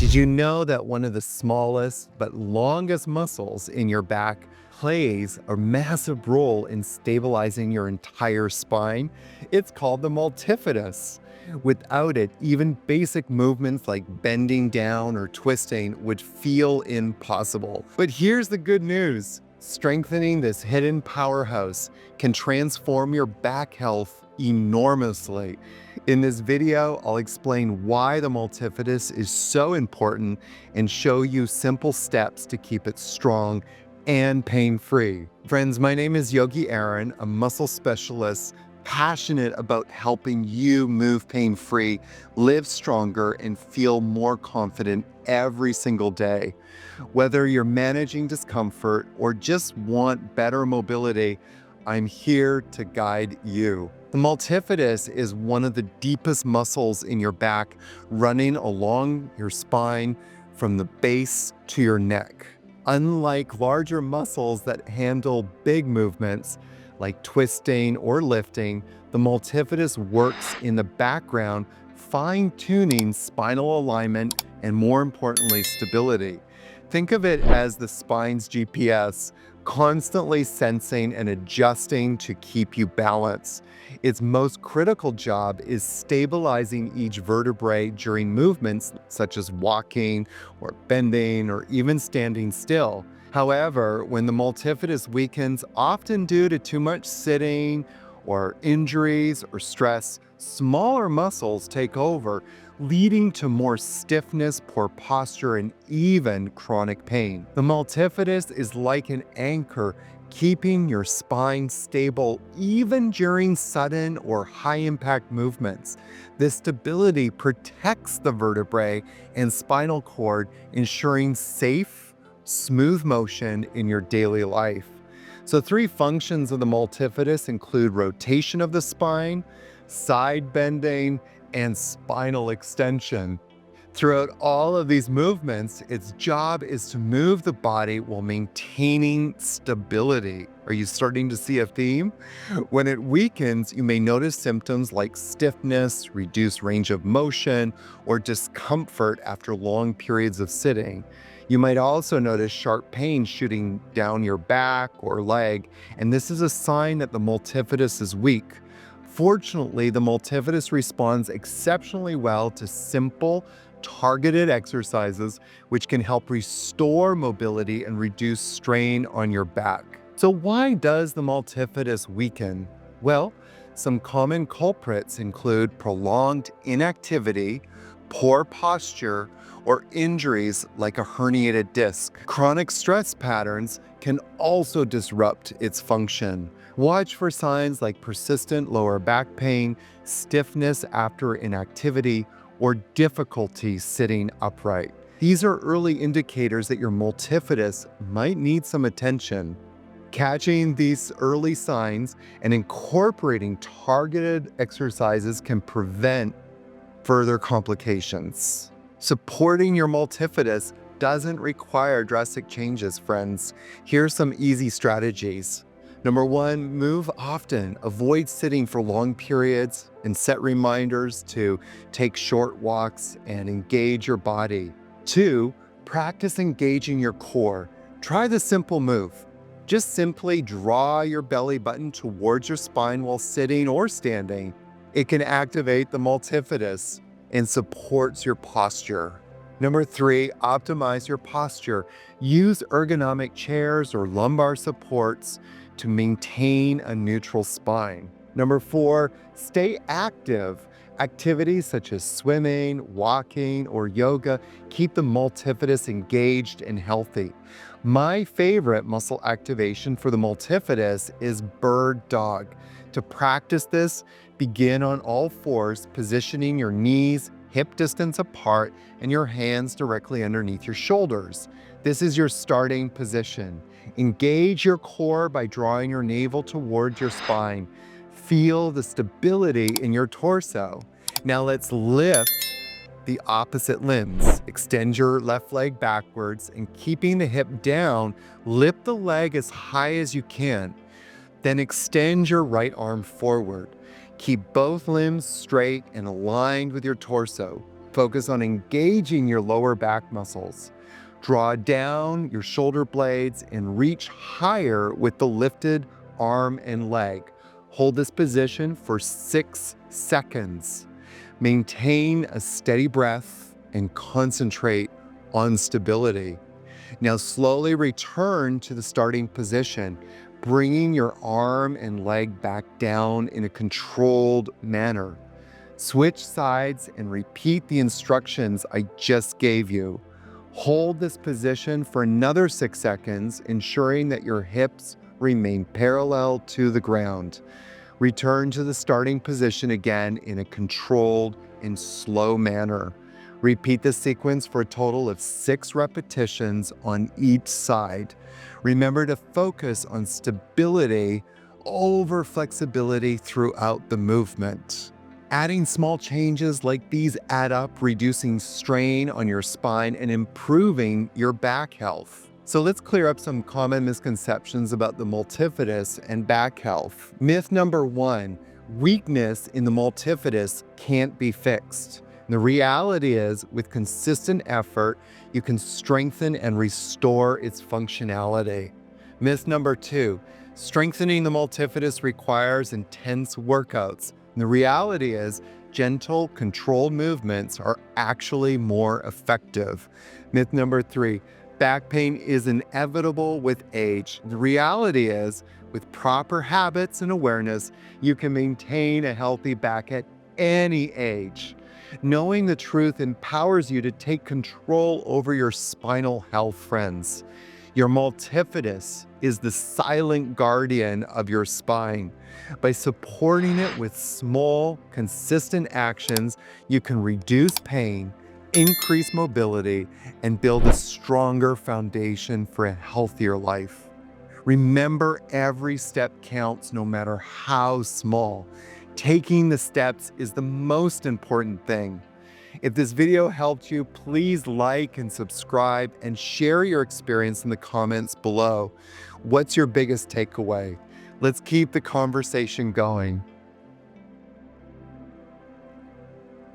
Did you know that one of the smallest but longest muscles in your back plays a massive role in stabilizing your entire spine? It's called the multifidus. Without it, even basic movements like bending down or twisting would feel impossible. But here's the good news. Strengthening this hidden powerhouse can transform your back health enormously. In this video, I'll explain why the multifidus is so important and show you simple steps to keep it strong and pain-free. Friends, my name is Yogi, a muscle specialist passionate about helping you move pain-free, live stronger, and feel more confident every single day. Whether you're managing discomfort or just want better mobility, I'm here to guide you. The multifidus is one of the deepest muscles in your back, running along your spine from the base to your neck. Unlike larger muscles that handle big movements like twisting or lifting, the multifidus works in the background, fine-tuning spinal alignment and, more importantly, stability. Think of it as the spine's GPS, constantly sensing and adjusting to keep you balanced. Its most critical job is stabilizing each vertebrae during movements such as walking or bending or even standing still. However, when the multifidus weakens, often due to too much sitting or injuries or stress, smaller muscles take over, leading to more stiffness, poor posture, and even chronic pain. The multifidus is like an anchor, keeping your spine stable even during sudden or high-impact movements. This stability protects the vertebrae and spinal cord, ensuring safe, smooth motion in your daily life. So 3 functions of the multifidus include rotation of the spine, side bending, and spinal extension. Throughout all of these movements, its job is to move the body while maintaining stability. Are you starting to see a theme? When it weakens, you may notice symptoms like stiffness, reduced range of motion, or discomfort after long periods of sitting. You might also notice sharp pain shooting down your back or leg, and this is a sign that the multifidus is weak. Fortunately, the multifidus responds exceptionally well to simple, targeted exercises, which can help restore mobility and reduce strain on your back. So why does the multifidus weaken? Well, some common culprits include prolonged inactivity, poor posture, or injuries like a herniated disc. Chronic stress patterns can also disrupt its function. Watch for signs like persistent lower back pain, stiffness after inactivity, or difficulty sitting upright. These are early indicators that your multifidus might need some attention. Catching these early signs and incorporating targeted exercises can prevent further complications. Supporting your multifidus doesn't require drastic changes, friends. Here's some easy strategies. Number 1, move often. Avoid sitting for long periods and set reminders to take short walks and engage your body. 2, practice engaging your core. Try the simple move. Just simply draw your belly button towards your spine while sitting or standing. It can activate the multifidus and supports your posture. Number 3, optimize your posture. Use ergonomic chairs or lumbar supports to maintain a neutral spine. Number 4, stay active. Activities such as swimming, walking, or yoga keep the multifidus engaged and healthy. My favorite muscle activation for the multifidus is bird dog. To practice this, begin on all fours, positioning your knees hip distance apart and your hands directly underneath your shoulders. This is your starting position. Engage your core by drawing your navel towards your spine. Feel the stability in your torso. Now let's lift the opposite limbs. Extend your left leg backwards and keeping the hip down, lift the leg as high as you can. Then extend your right arm forward. Keep both limbs straight and aligned with your torso. Focus on engaging your lower back muscles. Draw down your shoulder blades and reach higher with the lifted arm and leg. Hold this position for 6 seconds. Maintain a steady breath and concentrate on stability. Now slowly return to the starting position, bringing your arm and leg back down in a controlled manner. Switch sides and repeat the instructions I just gave you. Hold this position for another 6 seconds, ensuring that your hips remain parallel to the ground. Return to the starting position again in a controlled and slow manner. Repeat this sequence for a total of 6 repetitions on each side. Remember to focus on stability over flexibility throughout the movement. Adding small changes like these add up, reducing strain on your spine and improving your back health. So let's clear up some common misconceptions about the multifidus and back health. Myth number 1, weakness in the multifidus can't be fixed. And the reality is, with consistent effort, you can strengthen and restore its functionality. Myth number 2, strengthening the multifidus requires intense workouts. And the reality is, gentle, controlled movements are actually more effective. Myth number 3, back pain is inevitable with age. The reality is, with proper habits and awareness, you can maintain a healthy back at any age. Knowing the truth empowers you to take control over your spinal health, friends. Your multifidus is the silent guardian of your spine. By supporting it with small, consistent actions, you can reduce pain, increase mobility, and build a stronger foundation for a healthier life. Remember, every step counts, no matter how small. Taking the steps is the most important thing. If this video helped you, please like and subscribe and share your experience in the comments below. What's your biggest takeaway? Let's keep the conversation going.